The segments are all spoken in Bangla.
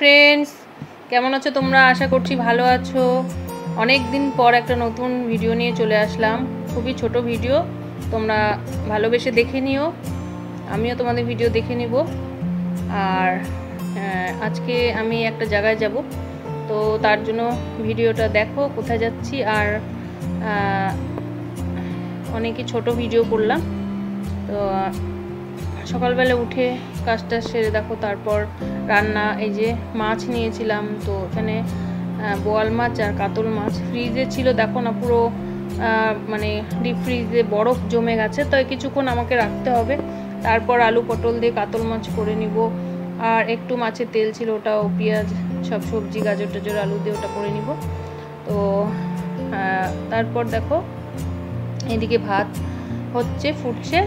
ফ্রেন্ডস, কেমন আছো তোমরা? আশা করছি ভালো আছো। অনেক দিন পর একটা নতুন ভিডিও নিয়ে চলে আসলাম। খুবই ছোট ভিডিও, তোমরা ভালোবেসে দেখে নিও, আমিও তোমাদের ভিডিও দেখে নিব। আর আজকে আমি একটা জায়গায় যাব, তো তার জন্য ভিডিওটা দেখো কোথায় যাচ্ছি। আর অনেকই ছোট ভিডিও করলাম। তো সকালবেলা উঠে কাজটা সেরে দেখো, তারপর রান্না। এই যে মাছ নিয়েছিলাম, তো এখানে বোয়াল মাছ আর কাতল মাছ ফ্রিজে ছিল, দেখো না পুরো মানে ডিপ ফ্রিজে বরফ জমে গেছে, তো কিছুক্ষণ আমাকে রাখতে হবে। তারপর আলু পটল দিয়ে কাতল মাছ করে নিব। আর একটু মাছের তেল ছিল, ওটাও পেঁয়াজ সব সবজি গাজর টাজর আলু দিয়ে ওটা করে নিব। তো তারপর দেখো এদিকে ভাত হচ্ছে, ফুটছে।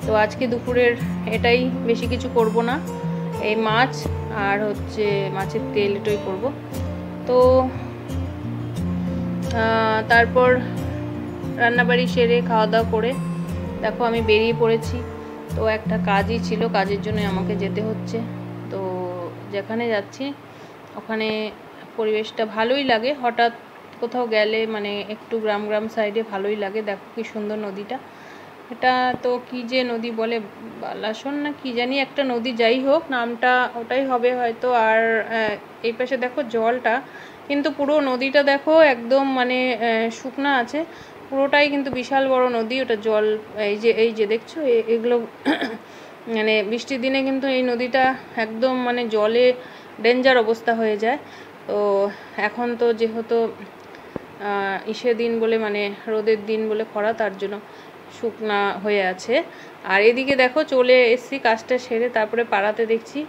তো আজকে দুপুরের এটাই, বেশি কিছু করব না, এই মাছ আর হচ্ছে মাছের তেল এটাই করব। তো তারপর রান্নাবাড়ি সেরে খাওয়া দাওয়া করে দেখো আমি বেরিয়ে পড়েছি। তো একটা কাজই ছিল, কাজের জন্য আমাকে যেতে হচ্ছে। তো যেখানে যাচ্ছি ওখানে পরিবেশটা ভালোই লাগে, হঠাৎ কোথাও গেলে মানে একটু গ্রাম গ্রাম সাইডে ভালোই লাগে। দেখো কি সুন্দর নদীটা, এটা তো কি যে নদী বলে, বালাসন না কি জানি একটা নদী, যাই হোক নামটা ওটাই হবে হয়তো। আর এই পাশে দেখো জলটা, কিন্তু পুরো নদীটা দেখো একদম মানে শুকনা আছে পুরোটাই, কিন্তু বিশাল বড় নদী ওটা। জল এই যে দেখছো এগুলো মানে বৃষ্টির দিনে কিন্তু এই নদীটা একদম মানে জলে ডেঞ্জার অবস্থা হয়ে যায়। তো এখন তো যেহেতু ইসের দিন বলে মানে রোদের দিন বলে খরা, তার জন্য শুকনা হয়ে আছে। আর এদিকে দেখো চলে এসছি কাজটা সেরে, তারপরে পাড়াতে দেখছি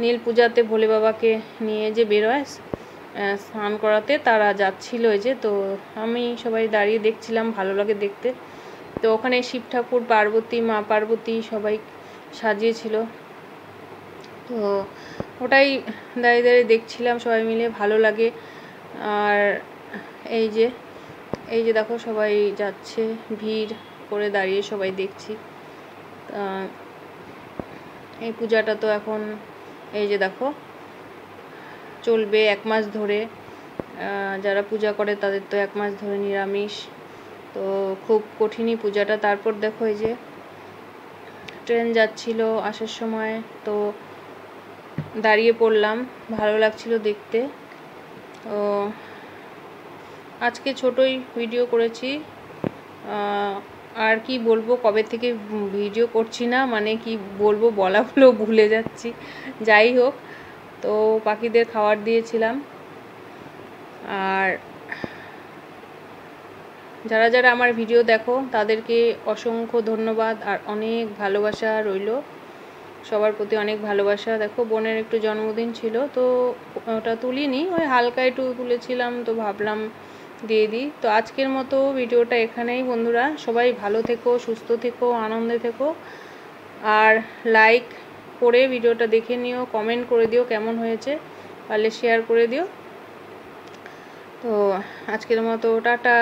নীল পূজাতে ভোলে বাবাকে নিয়ে যে বেরোয় স্নান করাতে, তারা যাচ্ছিল এই যে। তো আমি সবাই দাঁড়িয়ে দেখছিলাম, ভালো লাগে দেখতে। তো ওখানে শিব ঠাকুর, পার্বতী, মা পার্বতী সবাই সাজিয়েছিল, তো ওটাই দাঁড়িয়ে দাঁড়িয়ে দেখছিলাম সবাই মিলে, ভালো লাগে। আর এই যে দেখো সবাই যাচ্ছে, ভিড় করে দাঁড়িয়ে সবাই দেখছি। এই পূজাটা তো এখন এই যে দেখো চলবে 1 মাস ধরে। যারা পূজা করে তাদের তো 1 মাস ধরে নিরামিষ, তো খুব কঠিনই পূজাটা। তারপর দেখো এই যে ট্রেন যাচ্ছিল আসার সময়, তো দাঁড়িয়ে পড়লাম, ভালো লাগছিল দেখতে। তো আজকে ছোটই ভিডিও করেছি, আর কি বলবো, কবে থেকে ভিডিও করছি না, মানে কি বলবো বলাগুলো ভুলে যাচ্ছি। যাই হোক, তো পাখিদের খাবার দিয়েছিলাম। আর যারা যারা আমার ভিডিও দেখো তাদেরকে অসংখ্য ধন্যবাদ আর অনেক ভালোবাসা রইল, সবার প্রতি অনেক ভালোবাসা। দেখো বোনের একটু জন্মদিন ছিল, তো ওটা তুলিনি, ওই হালকা একটু তুলেছিলাম, তো ভাবলাম দিয়ে দিই। তো আজকের মতো ভিডিওটা এখানেই বন্ধুরা, সবাই ভালো থেকো, সুস্থ থেকো, আনন্দে থেকো। আর লাইক করে ভিডিওটা দেখে নিও, কমেন্ট করে দিও কেমন হয়েছে, পারলে শেয়ার করে দিও। তো আজকের মতো টাটা।